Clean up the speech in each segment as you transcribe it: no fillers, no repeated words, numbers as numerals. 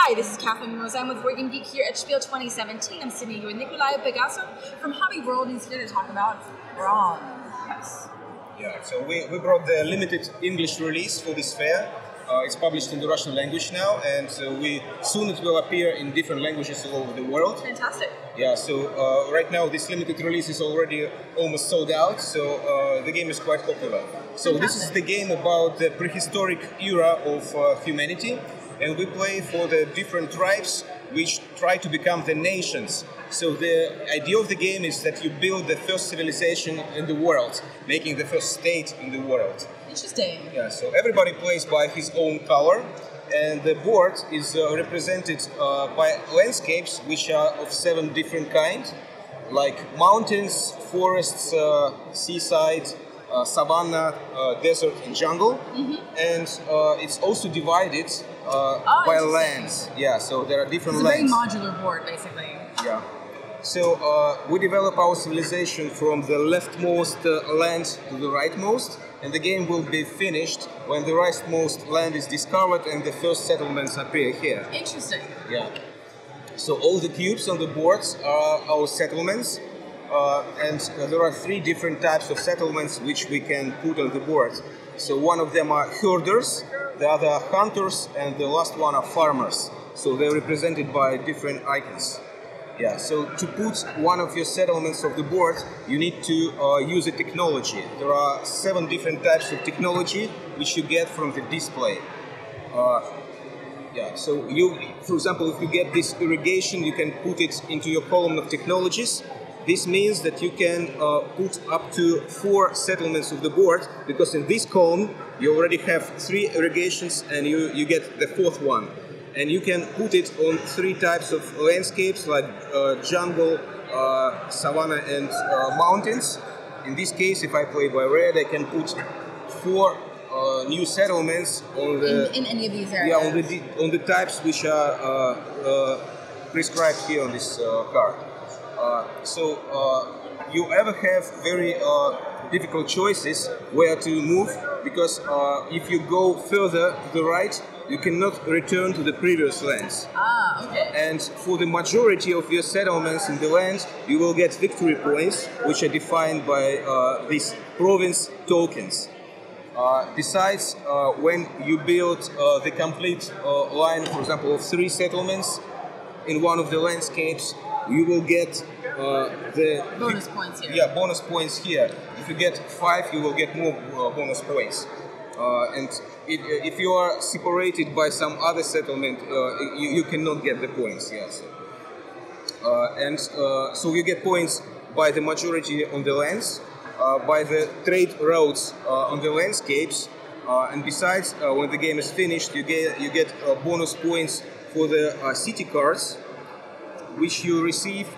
Hi, this is Kathleen Rose. I'm with Boardgame Geek here at Spiel 2017. I'm sitting here with Nikolai Pegaso from Hobby World. He's here to talk about Braun. Yes. Yeah, so we brought the limited English release for this fair. It's published in the Russian language now, and soon it will appear in different languages all over the world. Fantastic. Yeah, so right now this limited release is already almost sold out, so the game is quite popular. So Fantastic. This is the game about the prehistoric era of humanity, and we play for the different tribes which try to become the nations. So the idea of the game is that you build the first civilization in the world, making the first state in the world. Interesting. Yeah, so everybody plays by his own color, and the board is represented by landscapes which are of 7 different kinds, like mountains, forests, seaside, savanna, desert, and jungle. And it's also divided by lands. Yeah, so there are different lands. It's a very modular board, basically. Yeah. So we develop our civilization from the leftmost land to the rightmost, and the game will be finished when the rightmost land is discovered and the first settlements appear here. Interesting. Yeah. So all the cubes on the boards are our settlements, and there are 3 different types of settlements which we can put on the board. So one of them are herders, the other are hunters, and the last one are farmers. So they're represented by different icons. Yeah, so to put one of your settlements of the board, you need to use a technology. There are 7 different types of technology which you get from the display. Yeah, so for example, if you get this irrigation, you can put it into your column of technologies. This means that you can put up to 4 settlements of the board, because in this column you already have 3 irrigations and you get the 4th one. And you can put it on 3 types of landscapes, like jungle, savanna, and mountains. In this case, if I play by red, I can put 4 new settlements on the in any of these areas. Yeah, on the types which are prescribed here on this card. So you ever have very difficult choices where to move, because if you go further to the right, you cannot return to the previous lands. Ah, okay. And for the majority of your settlements in the land, you will get victory points, which are defined by these province tokens. Besides, when you build the complete line, for example, of 3 settlements in one of the landscapes, you will get the bonus points here. Yeah, bonus points here. If you get 5, you will get more bonus points. And if you are separated by some other settlement, you cannot get the points. Yes. So you get points by the majority on the lands, by the trade routes on the landscapes, and besides, when the game is finished, you get bonus points for the city cards, which you receive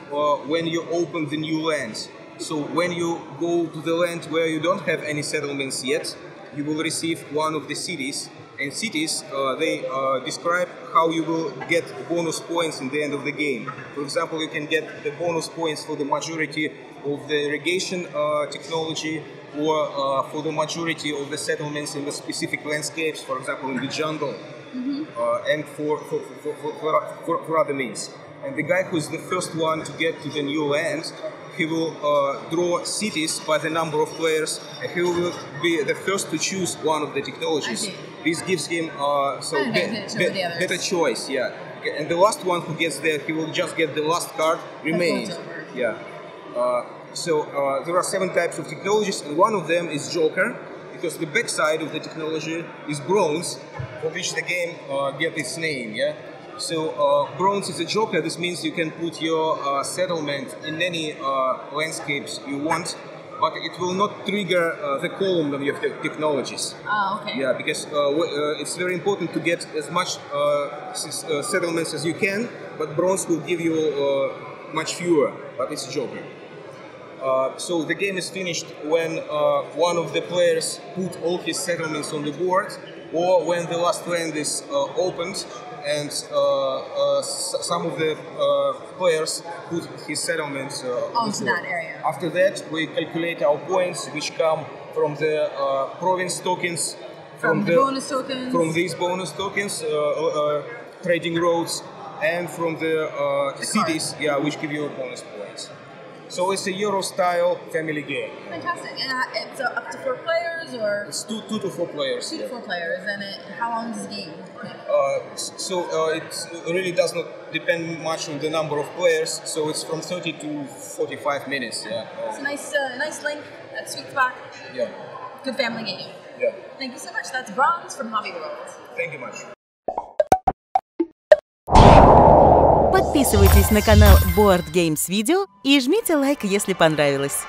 when you open the new land. So when you go to the land where you don't have any settlements yet, you will receive one of the cities, and cities, they describe how you will get bonus points in the end of the game. For example, you can get the bonus points for the majority of the irrigation technology, or for the majority of the settlements in the specific landscapes, for example, in the jungle, and for other means. And the guy who's the first one to get to the new land, he will draw cities by the number of players, and he will be the first to choose one of the technologies. This gives him better choice, yeah. And the last one who gets there, he will just get the last card remaining. Yeah. So there are 7 types of technologies, and one of them is Joker, because the backside of the technology is bronze, for which the game gets its name, yeah. So bronze is a joker. This means you can put your settlement in any landscapes you want, but it will not trigger the column of your technologies. Ah, okay. Yeah, because it's very important to get as much settlements as you can, but bronze will give you much fewer, but it's a joker. So the game is finished when one of the players put all his settlements on the board, or when the last land is opened and some of the players put his settlements onto that area. After that, we calculate our points, which come from the province tokens, from the bonus tokens, from these bonus tokens, trading roads, and from the cities, which give you bonus points. So it's a Euro-style family game. Fantastic. And it's up to 4 players, or? It's two to four players. 2 to 4 players. And how long does the game take? It really does not depend much on the number of players. So it's from 30 to 45 minutes. Yeah. It's a nice length. That sweet spot. Yeah. Good family game. Yeah. Thank you so much. That's Bronze from Hobby World. Thank you much. Подписывайтесь на канал BoardGames Видео и жмите лайк, если понравилось.